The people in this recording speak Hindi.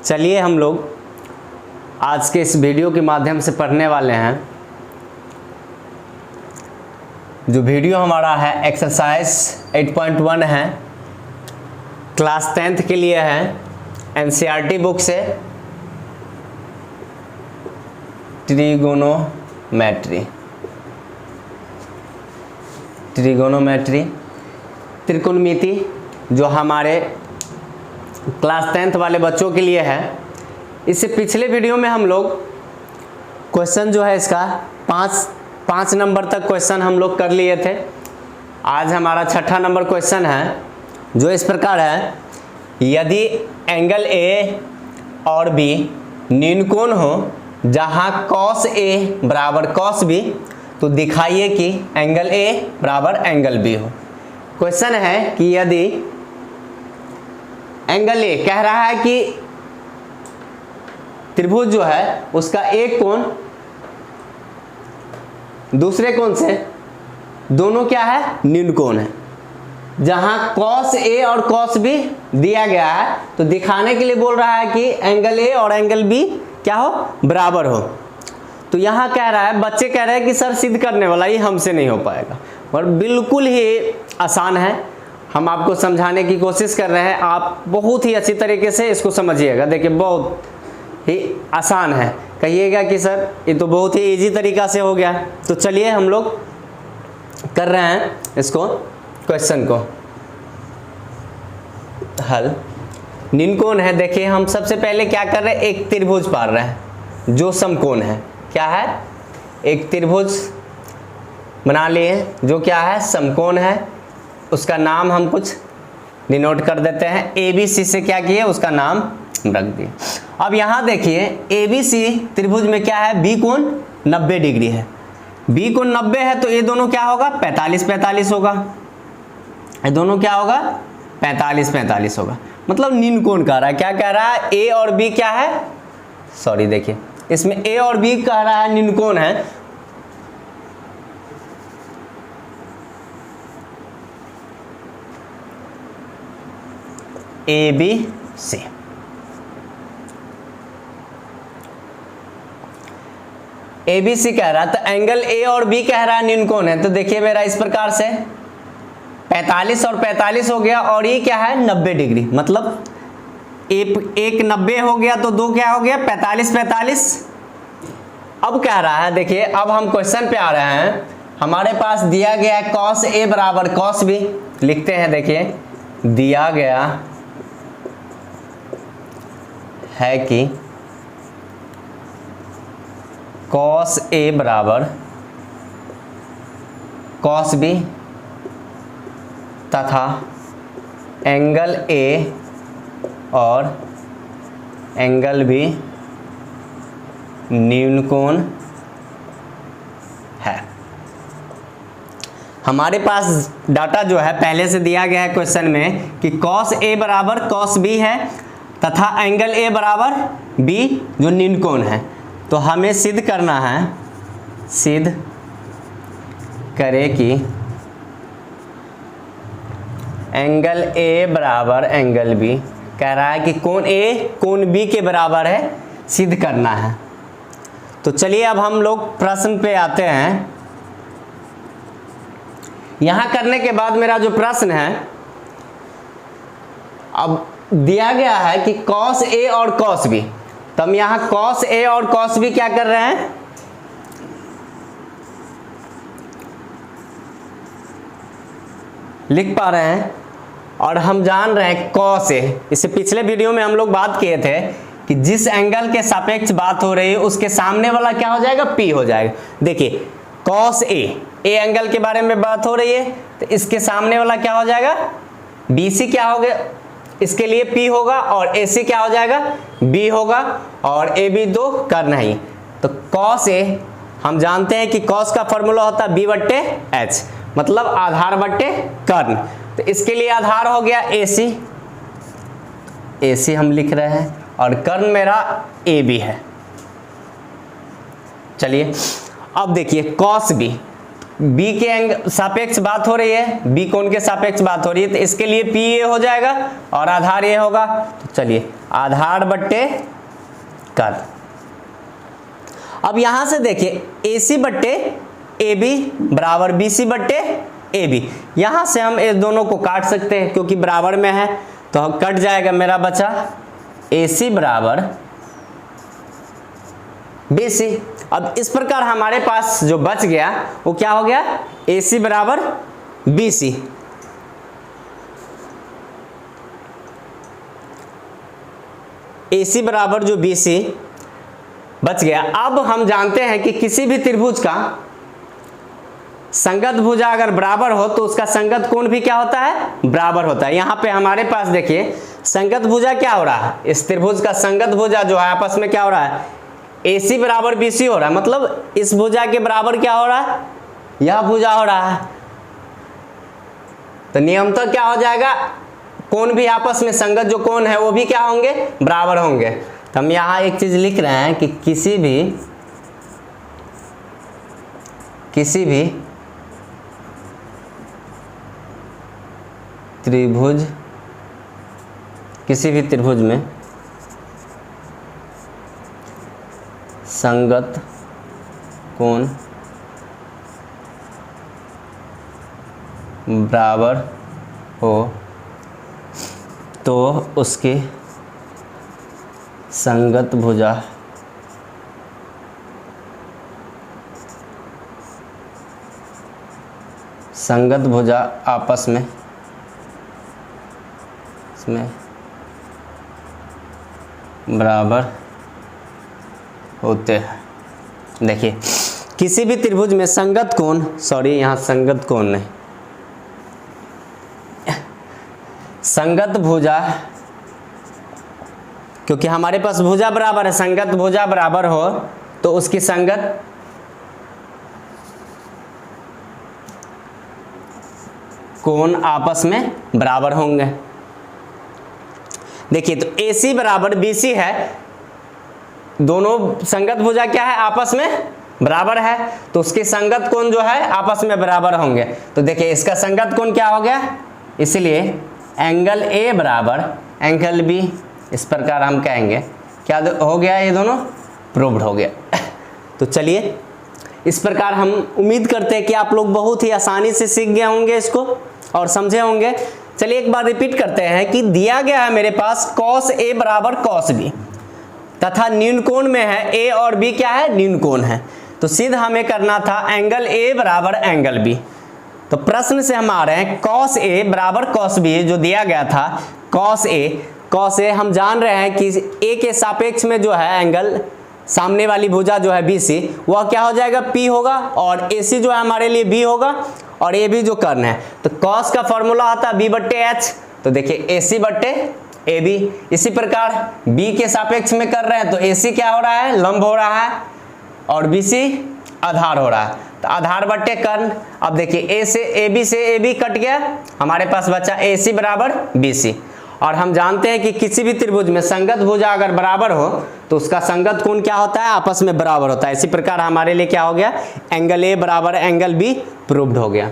चलिए हम लोग आज के इस वीडियो के माध्यम से पढ़ने वाले हैं। जो वीडियो हमारा है एक्सरसाइज 8.1 है, क्लास 10th के लिए है, एनसीईआरटी बुक से ट्रिगोनोमेट्री त्रिकोणमिति जो हमारे क्लास 10th वाले बच्चों के लिए है। इससे पिछले वीडियो में हम लोग क्वेश्चन जो है इसका पाँच नंबर तक क्वेश्चन हम लोग कर लिए थे। आज हमारा छठा नंबर क्वेश्चन है जो इस प्रकार है, यदि एंगल ए और बी न्यूनकोण हो जहां cos ए बराबर cos बी, तो दिखाइए कि एंगल ए बराबर एंगल बी हो। क्वेश्चन है कि यदि एंगल ए कह रहा है कि त्रिभुज जो है उसका एक कोण दूसरे कोण से दोनों क्या है, न्यूनकोण है। जहां cos ए और cos बी दिया गया है तो दिखाने के लिए बोल रहा है कि एंगल ए और एंगल बी क्या हो, बराबर हो। तो यहां कह रहा है, बच्चे कह रहे हैं कि सर सिद्ध करने वाला ही हमसे नहीं हो पाएगा, और बिल्कुल ही आसान है। हम आपको समझाने की कोशिश कर रहे हैं, आप बहुत ही अच्छी तरीके से इसको समझिएगा। देखिए बहुत ही आसान है, कहिएगा कि सर ये तो बहुत ही इजी तरीका से हो गया। तो चलिए हम लोग कर रहे हैं इसको, क्वेश्चन को हल। न्यूनकोण है, देखिए हम सबसे पहले क्या कर रहे हैं, एक त्रिभुज पार रहे हैं जो समकोण है। क्या है, एक त्रिभुज बना लिए जो क्या है, समकोण है। उसका नाम हम कुछ डिनोट कर देते हैं, ABC से क्या किए, उसका नाम रख दिए। अब यहां देखिए ABC त्रिभुज में क्या है, B कोण 90 डिग्री है। B कोण 90 है तो ये दोनों क्या होगा, 45-45 होगा। ये दोनों क्या होगा, 45-45 होगा। मतलब न्यूनकोण कह रहा है, क्या कह रहा है, A और B क्या है, सॉरी देखिए इसमें A और B कह रहा है न्यूनकोण है। ABC ABC कह रहा है, तो एंगल A और B कह रहा है न्यूनकोण है। तो देखिए मेरा इस प्रकार से 45 और 45 हो गया, और ये क्या है, 90 डिग्री। मतलब एक 90 हो गया तो दो क्या हो गया, 45-45। अब कह रहा है, देखिए अब हम क्वेश्चन पे आ रहे हैं। हमारे पास दिया गया है cos A बराबर cos B। लिखते हैं, देखिए दिया गया है कि cos A बराबर cos B तथा एंगल A और एंगल B न्यूनकोण है। हमारे पास डाटा जो है पहले से दिया गया है क्वेश्चन में कि cos A बराबर cos B है तथा एंगल A बराबर B जो न्यूनकोण है। तो हमें सिद्ध करना है, सिद्ध करे कि एंगल A बराबर एंगल B, कह रहा है कि कोण A कोण B के बराबर है, सिद्ध करना है। तो चलिए अब हम लोग प्रश्न पे आते हैं। यहां करने के बाद मेरा जो प्रश्न है, अब दिया गया है कि cos A और cos B, तो हम यहां cos A और cos B क्या कर रहे हैं, लिख पा रहे हैं। और हम जान रहे हैं cos A, इससे पिछले वीडियो में हम लोग बात किए थे कि जिस एंगल के सापेक्ष बात हो रही है उसके सामने वाला क्या हो जाएगा, P हो जाएगा। देखिए cos A एंगल के बारे में बात हो रही है, तो इसके सामने वाला क्या हो जाएगा, BC क्या हो गया, इसके लिए P होगा, और AC क्या हो जाएगा, B होगा, और AB दो कर्ण ही। तो cos A हम जानते हैं कि cos का फॉर्मूला होता है B/H, मतलब आधार बट्टे कर्ण। तो इसके लिए आधार हो गया AC हम लिख रहे हैं, और कर्ण मेरा AB है। चलिए अब देखिए cos B, बी के सापेक्ष बात हो रही है, बी कोण के सापेक्ष बात हो रही है, तो इसके लिए पी ए हो जाएगा और आधार ए होगा। तो चलिए आधार बट्टे कद। अब यहां से देखिए ए सी बट्टे ए बी बराबर बी सी बट्टे ए बी। यहां से हम इस दोनों को काट सकते हैं क्योंकि बराबर में है, तो हम कट जाएगा, मेरा बचा ए सी बराबर बी सी। अब इस प्रकार हमारे पास जो बच गया वो क्या हो गया, ए सी बराबर बी सी। ए सी बराबर जो बी सी बच गया। अब हम जानते हैं कि किसी भी त्रिभुज का संगत भुजा अगर बराबर हो तो उसका संगत कोण भी क्या होता है, बराबर होता है। यहां पे हमारे पास देखिए संगत भुजा क्या हो रहा है, इस त्रिभुज का संगत भुजा जो है आपस में क्या हो रहा है, AC बराबर BC हो रहा है। मतलब इस भुजा के बराबर क्या हो रहा है, यह भुजा हो रहा है। तो नियमतः क्या हो जाएगा, कोण भी आपस में संगत जो कोण है वो भी क्या होंगे, बराबर होंगे। तो हम यहां एक चीज लिख रहे हैं कि किसी भी त्रिभुज में संगत कोण बराबर हो तो उसकी संगत भुजा आपस में इसमें बराबर होते हैं। देखिए किसी भी त्रिभुज में संगत कोण, सॉरी यहाँ संगत कोण नहीं, संगत भुजा, क्योंकि हमारे पास भुजा बराबर है, संगत भुजा बराबर हो तो उसकी संगत कोण आपस में बराबर होंगे। देखिए तो AC बराबर BC है, दोनों संगत भुजा क्या है, आपस में बराबर है, तो उसके संगत कोण जो है आपस में बराबर होंगे। तो देखिए इसका संगत कोण क्या हो गया, इसलिए एंगल A बराबर एंगल B, इस प्रकार हम कहेंगे क्या हो गया, ये दोनों प्रूव्ड हो गया। तो चलिए इस प्रकार हम उम्मीद करते हैं कि आप लोग बहुत ही आसानी से सीख गए होंगे इसको और समझे होंगे। चलिए एक बार रिपीट करते हैं कि दिया गया है मेरे पास cos A बराबर cos B तथा न्यून कोण में है A और B क्या है, न्यून कोण है। तो सीधा हमें करना था एंगल A बराबर एंगल B। तो प्रश्न से हम आ रहे हैं cos A बराबर cos B जो दिया गया था, cos A हम जान रहे हैं कि A के सापेक्ष में जो है एंगल, सामने वाली भुजा जो है BC वह क्या हो जाएगा, P होगा, और AC जो है हमारे लिए B होगा, और AB जो कर्ण है। तो cos का फॉर्मूला आता है B बट्टे H। तो देखिए AC बट्टे AB। इसी प्रकार B के सापेक्ष में कर रहे हैं तो AC क्या हो रहा है, लंब हो रहा है, और BC आधार हो रहा है, तो आधार बट्टे कर्ण। अब देखिए AB से AB कट गया, हमारे पास बचा AC बराबर BC। और हम जानते हैं कि किसी भी त्रिभुज में संगत भुजा अगर बराबर हो तो उसका संगत कोण क्या होता है, आपस में बराबर होता है। इसी प्रकार हमारे लिए क्या हो गया, एंगल A बराबर एंगल B प्रूव्ड हो गया।